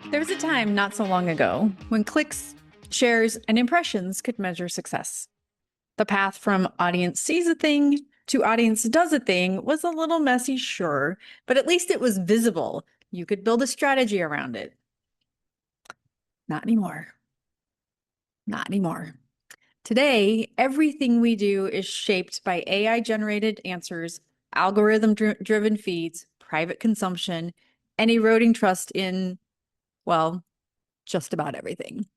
There was a time not so long ago when clicks, shares, and impressions could measure success. The path from audience sees a thing to audience does a thing was a little messy, sure, but at least it was visible. You could build a strategy around it. Not anymore. Not anymore. Today, everything we do is shaped by AI-generated answers, algorithm-driven feeds, private consumption, and eroding trust in, well, just about everything.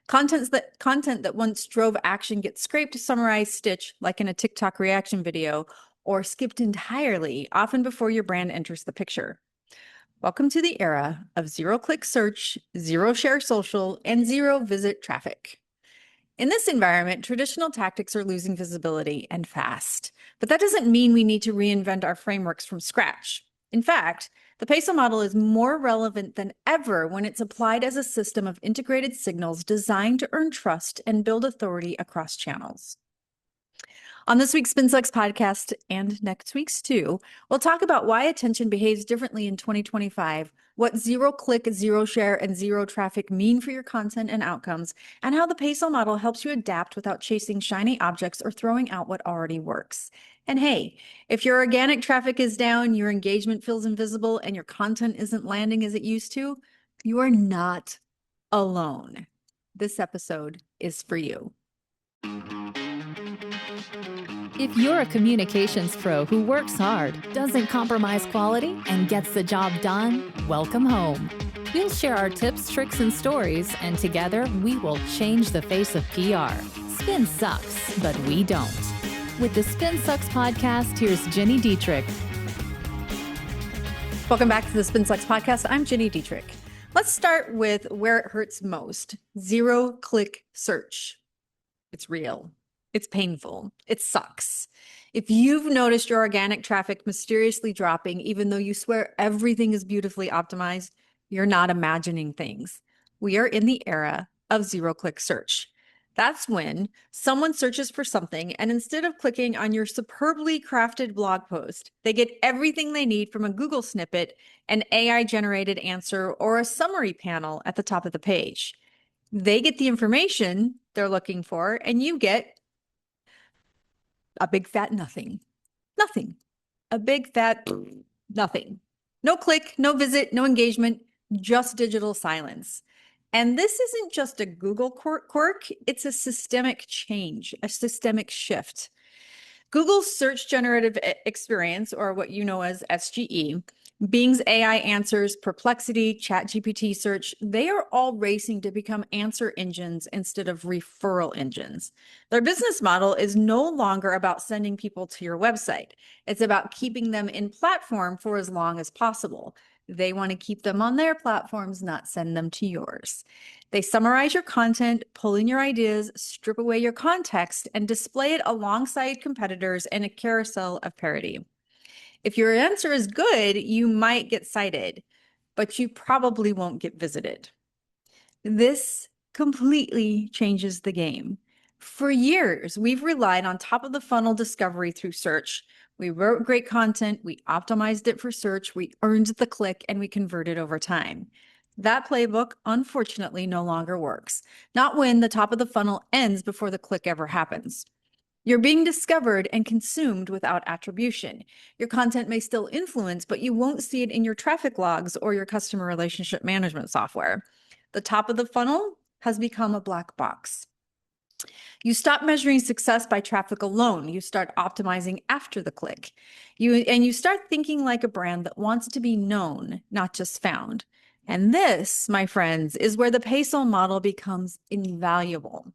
Content that once drove action gets scraped, summarized, stitched, like in a TikTok reaction video, or skipped entirely, often before your brand enters the picture. Welcome to the era of zero-click search, zero-share social, and zero-visit traffic. In this environment, traditional tactics are losing visibility and fast. But that doesn't mean we need to reinvent our frameworks from scratch. In fact, the PESO model is more relevant than ever when it's applied as a system of integrated signals designed to earn trust and build authority across channels. On this week's SpinSucks podcast and next week's too, we'll talk about why attention behaves differently in 2025, what zero-click, zero-share, and zero-traffic mean for your content and outcomes, and how the PESO model helps you adapt without chasing shiny objects or throwing out what already works. And hey, if your organic traffic is down, your engagement feels invisible, and your content isn't landing as it used to, you are not alone. This episode is for you. If you're a communications pro who works hard, doesn't compromise quality, and gets the job done, welcome home. We'll share our tips, tricks, and stories, and together we will change the face of PR. Spin sucks, but we don't. With the SpinSucks podcast, here's Gini Dietrich. Welcome back to the SpinSucks podcast. I'm Gini Dietrich. Let's start with where it hurts most. Zero-click search. It's real. It's painful. It sucks. If you've noticed your organic traffic mysteriously dropping, even though you swear everything is beautifully optimized, you're not imagining things. We are in the era of zero-click search. That's when someone searches for something, and instead of clicking on your superbly crafted blog post, they get everything they need from a Google snippet, an AI-generated answer, or a summary panel at the top of the page. They get the information they're looking for, and you get a big fat nothing. Nothing. A big fat nothing. No click, no visit, no engagement, just digital silence. And this isn't just a Google quirk, it's a systemic change, a systemic shift. Google's search generative experience, or what you know as SGE, Bing's AI answers, Perplexity, ChatGPT search, they are all racing to become answer engines instead of referral engines. Their business model is no longer about sending people to your website. It's about keeping them in platform for as long as possible. They want to keep them on their platforms, not send them to yours. They summarize your content, pull in your ideas, strip away your context, and display it alongside competitors in a carousel of parody. If your answer is good, you might get cited, but you probably won't get visited. This completely changes the game. For years, we've relied on top of the funnel discovery through search. We wrote great content, we optimized it for search, we earned the click, and we converted over time. That playbook, unfortunately, no longer works. Not when the top of the funnel ends before the click ever happens. You're being discovered and consumed without attribution. Your content may still influence, but you won't see it in your traffic logs or your customer relationship management software. The top of the funnel has become a black box. You stop measuring success by traffic alone. You start optimizing after the click. You start thinking like a brand that wants to be known, not just found. And this, my friends, is where the PESO model becomes invaluable.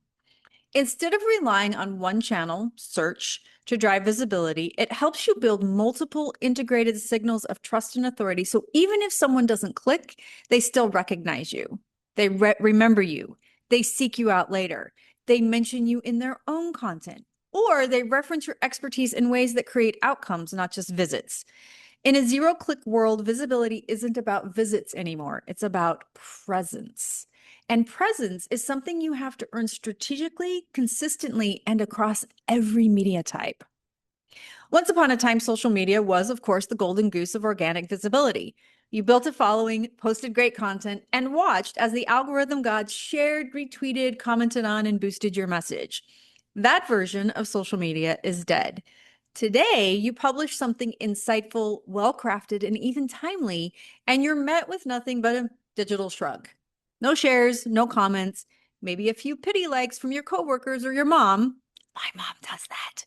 Instead of relying on one channel, search, to drive visibility, it helps you build multiple integrated signals of trust and authority. So even if someone doesn't click, they still recognize you. They remember you. They seek you out later. They mention you in their own content, or they reference your expertise in ways that create outcomes, not just visits. In a zero-click world, visibility isn't about visits anymore. It's about presence. And presence is something you have to earn strategically, consistently, and across every media type. Once upon a time, social media was, of course, the golden goose of organic visibility. You built a following, posted great content, and watched as the algorithm gods shared, retweeted, commented on, and boosted your message. That version of social media is dead. Today, you publish something insightful, well-crafted, and even timely, and you're met with nothing but a digital shrug. No shares, no comments, maybe a few pity likes from your coworkers or your mom. My mom does that.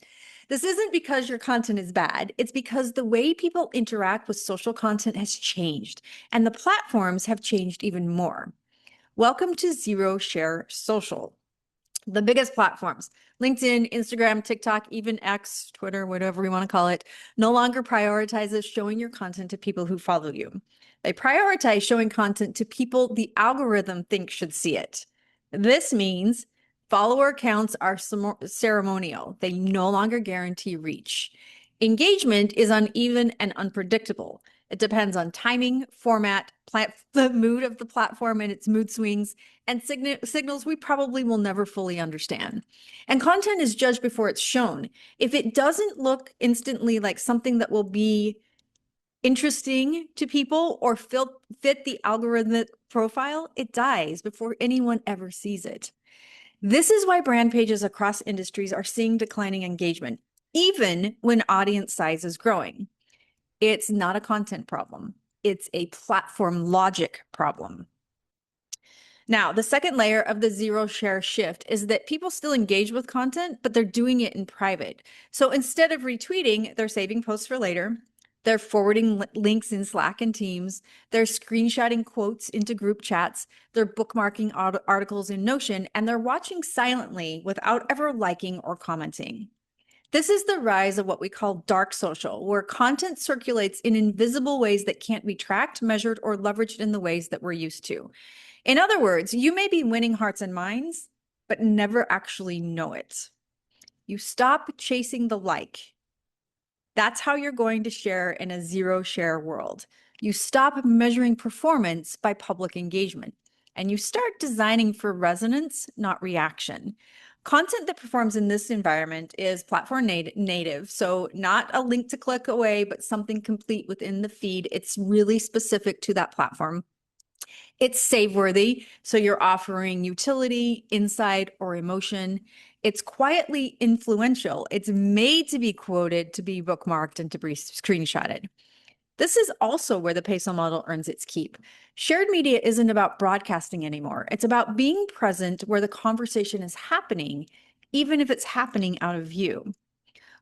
This isn't because your content is bad. It's because the way people interact with social content has changed, and the platforms have changed even more. Welcome to Zero Share Social. The biggest platforms, LinkedIn, Instagram, TikTok, even X, Twitter, whatever we want to call it, no longer prioritizes showing your content to people who follow you. They prioritize showing content to people the algorithm thinks should see it. This means follower counts are ceremonial. They no longer guarantee reach. Engagement is uneven and unpredictable. It depends on timing, format, the mood of the platform and its mood swings, and signals we probably will never fully understand. And content is judged before it's shown. If it doesn't look instantly like something that will be interesting to people or fit the algorithmic profile, it dies before anyone ever sees it. This is why brand pages across industries are seeing declining engagement, even when audience size is growing. It's not a content problem. It's a platform logic problem. Now, the second layer of the zero share shift is that people still engage with content, but they're doing it in private. So instead of retweeting, they're saving posts for later. They're forwarding links in Slack and Teams. They're screenshotting quotes into group chats. They're bookmarking articles in Notion, and they're watching silently without ever liking or commenting. This is the rise of what we call dark social, where content circulates in invisible ways that can't be tracked, measured, or leveraged in the ways that we're used to. In other words, you may be winning hearts and minds, but never actually know it. You stop chasing the like. That's how you're going to share in a zero share world. You stop measuring performance by public engagement, and you start designing for resonance, not reaction. Content that performs in this environment is platform native, so not a link to click away, but something complete within the feed. It's really specific to that platform. It's save-worthy, so you're offering utility, insight, or emotion. It's quietly influential. It's made to be quoted, to be bookmarked, and to be screenshotted. This is also where the PESO model earns its keep. Shared media isn't about broadcasting anymore. It's about being present where the conversation is happening, even if it's happening out of view.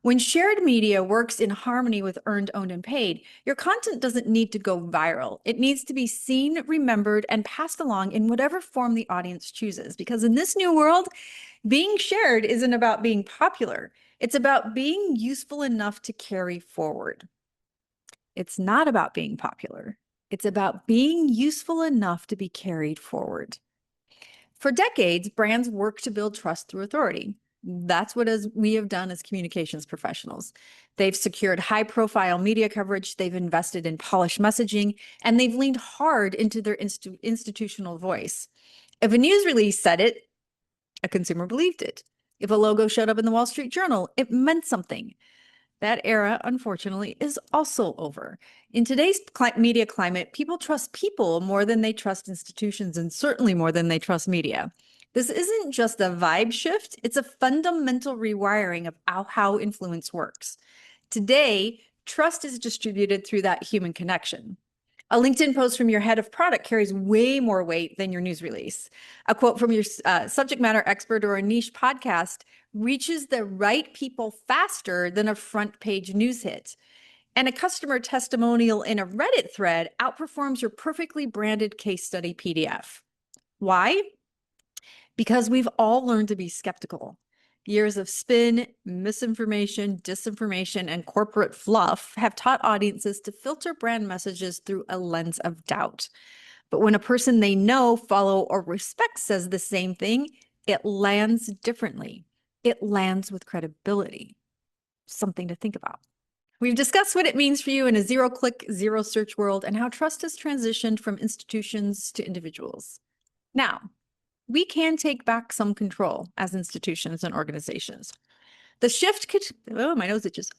When shared media works in harmony with earned, owned, and paid, your content doesn't need to go viral. It needs to be seen, remembered, and passed along in whatever form the audience chooses. Because in this new world, being shared isn't about being popular. It's about being useful enough to carry forward. It's not about being popular. It's about being useful enough to be carried forward. For decades, brands work to build trust through authority. That's what we have done as communications professionals. They've secured high-profile media coverage, they've invested in polished messaging, and they've leaned hard into their institutional voice. If a news release said it, a consumer believed it. If a logo showed up in the Wall Street Journal, it meant something. That era, unfortunately, is also over. In today's media climate, people trust people more than they trust institutions, and certainly more than they trust media. This isn't just a vibe shift, it's a fundamental rewiring of how influence works. Today, trust is distributed through that human connection. A LinkedIn post from your head of product carries way more weight than your news release. A quote from your subject matter expert or a niche podcast reaches the right people faster than a front page news hit. And a customer testimonial in a Reddit thread outperforms your perfectly branded case study PDF. Why? Because we've all learned to be skeptical. Years of spin, misinformation, disinformation, and corporate fluff have taught audiences to filter brand messages through a lens of doubt. But when a person they know, follow, or respect says the same thing, it lands differently. It lands with credibility. Something to think about. We've discussed what it means for you in a zero-click, zero-search world and how trust has transitioned from institutions to individuals. Now, we can take back some control as institutions and organizations. The shift could, oh, my nose itches.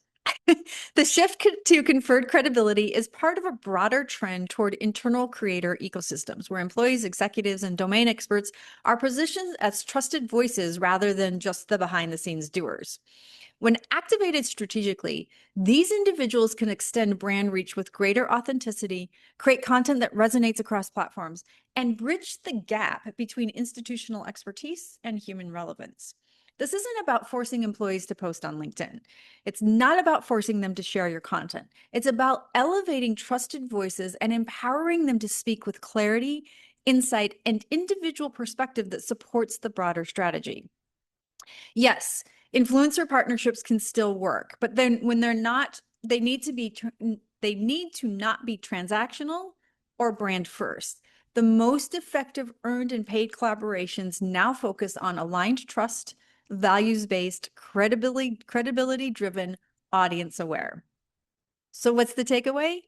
The shift to conferred credibility is part of a broader trend toward internal creator ecosystems, where employees, executives, and domain experts are positioned as trusted voices rather than just the behind the scenes doers. When activated strategically, these individuals can extend brand reach with greater authenticity, create content that resonates across platforms, and bridge the gap between institutional expertise and human relevance. This isn't about forcing employees to post on LinkedIn. It's not about forcing them to share your content. It's about elevating trusted voices and empowering them to speak with clarity, insight, and individual perspective that supports the broader strategy. Yes, influencer partnerships can still work, but then when they're not, they need to not be transactional or brand first. The most effective earned and paid collaborations now focus on aligned trust, values-based, credibility-driven, audience-aware. So what's the takeaway?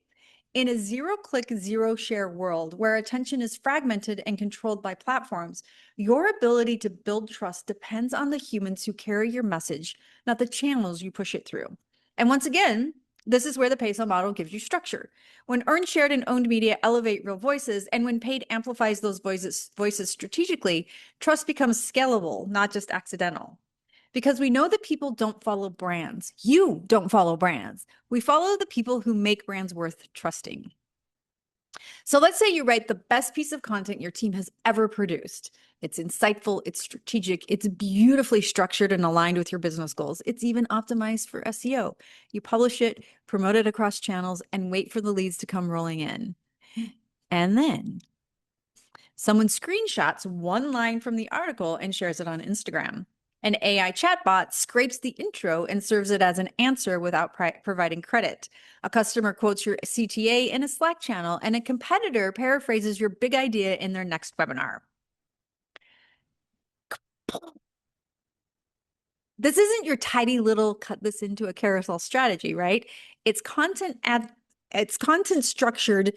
In a zero-click, zero-share world where attention is fragmented and controlled by platforms, your ability to build trust depends on the humans who carry your message, not the channels you push it through. And once again, this is where the PESO model gives you structure. When earned, shared, and owned media elevate real voices, and when paid amplifies those voices strategically, trust becomes scalable, not just accidental. Because we know that people don't follow brands. You don't follow brands. We follow the people who make brands worth trusting. So let's say you write the best piece of content your team has ever produced. It's insightful, it's strategic, it's beautifully structured and aligned with your business goals. It's even optimized for SEO. You publish it, promote it across channels, and wait for the leads to come rolling in. And then someone screenshots one line from the article and shares it on Instagram. An AI chatbot scrapes the intro and serves it as an answer without providing credit. A customer quotes your CTA in a Slack channel, and a competitor paraphrases your big idea in their next webinar. This isn't your tidy little cut this into a carousel strategy, right? It's content structured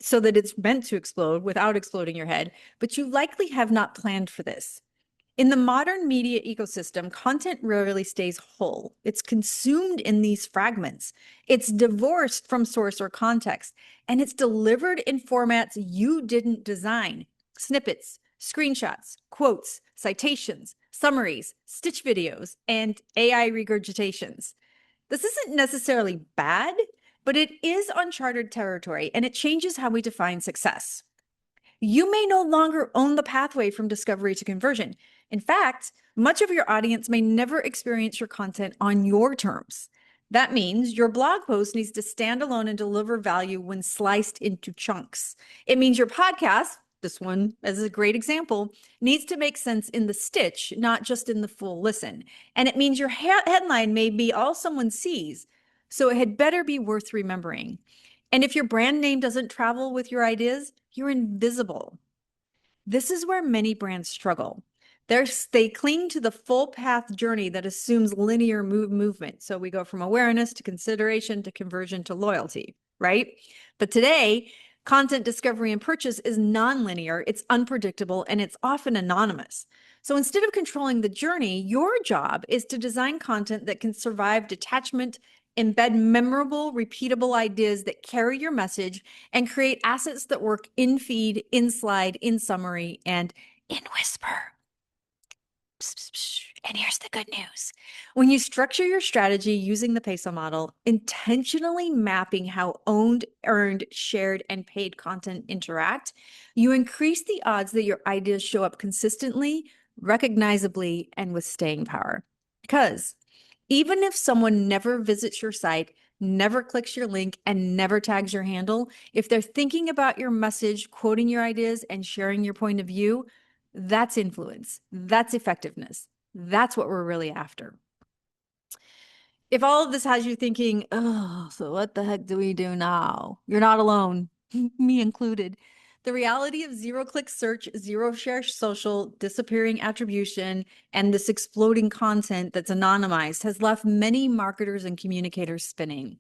so that it's meant to explode without exploding your head, but you likely have not planned for this. In the modern media ecosystem, content rarely stays whole. It's consumed in these fragments. It's divorced from source or context, and it's delivered in formats you didn't design. Snippets, screenshots, quotes, citations, summaries, stitch videos, and AI regurgitations. This isn't necessarily bad, but it is uncharted territory, and it changes how we define success. You may no longer own the pathway from discovery to conversion. In fact, much of your audience may never experience your content on your terms. That means your blog post needs to stand alone and deliver value when sliced into chunks. It means your podcast, this one as a great example, needs to make sense in the stitch, not just in the full listen. And it means your headline may be all someone sees, so it had better be worth remembering. And if your brand name doesn't travel with your ideas, you're invisible. This is where many brands struggle. They cling to the full path journey that assumes linear movement. So we go from awareness to consideration to conversion to loyalty, right? But today, content discovery and purchase is nonlinear, it's unpredictable, and it's often anonymous. So instead of controlling the journey, your job is to design content that can survive detachment, embed memorable, repeatable ideas that carry your message, and create assets that work in feed, in slide, in summary, and in whisper. And here's the good news. When you structure your strategy using the PESO model, intentionally mapping how owned, earned, shared, and paid content interact, you increase the odds that your ideas show up consistently, recognizably, and with staying power. Because even if someone never visits your site, never clicks your link, and never tags your handle, if they're thinking about your message, quoting your ideas, and sharing your point of view, that's influence. That's effectiveness. That's what we're really after. If all of this has you thinking, oh, so what the heck do we do now? You're not alone, me included. The reality of zero-click search, zero-share social, disappearing attribution, and this exploding content that's anonymized has left many marketers and communicators spinning.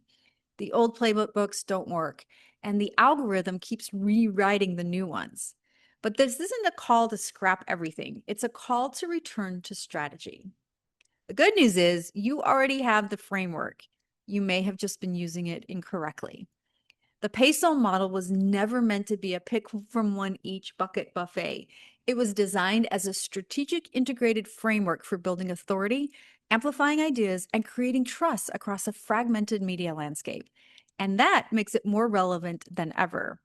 The old playbook books don't work, and the algorithm keeps rewriting the new ones. But this isn't a call to scrap everything. It's a call to return to strategy. The good news is you already have the framework. You may have just been using it incorrectly. The PESO model was never meant to be a pick from one each bucket buffet. It was designed as a strategic integrated framework for building authority, amplifying ideas, and creating trust across a fragmented media landscape. And that makes it more relevant than ever.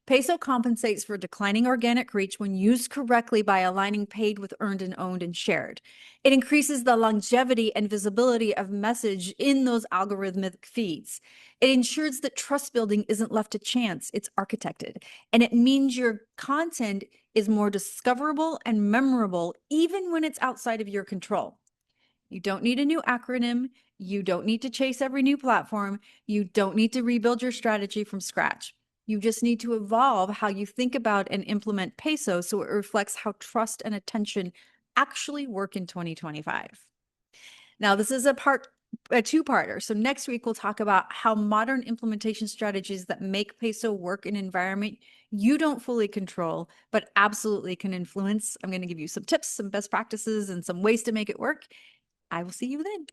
PESO compensates for declining organic reach when used correctly by aligning paid with earned and owned and shared. It increases the longevity and visibility of message in those algorithmic feeds. It ensures that trust building isn't left to chance, it's architected. And it means your content is more discoverable and memorable, even when it's outside of your control. You don't need a new acronym. You don't need to chase every new platform. You don't need to rebuild your strategy from scratch. You just need to evolve how you think about and implement PESO so it reflects how trust and attention actually work in 2025. Now, this is a two-parter. So next week, we'll talk about how modern implementation strategies that make PESO work in an environment you don't fully control, but absolutely can influence. I'm going to give you some tips, some best practices, and some ways to make it work. I will see you then.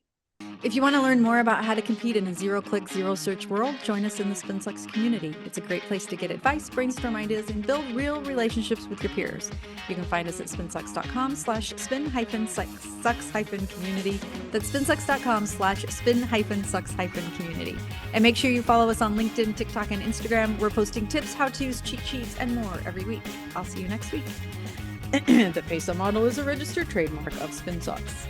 If you want to learn more about how to compete in a zero-click, zero-search world, join us in the SpinSucks community. It's a great place to get advice, brainstorm ideas, and build real relationships with your peers. You can find us at spinsucks.com/spin-sucks-community. That's spinsucks.com/spin-sucks-community. And make sure you follow us on LinkedIn, TikTok, and Instagram. We're posting tips, how-tos, cheat sheets, and more every week. I'll see you next week. The PESO model is a registered trademark of SpinSucks.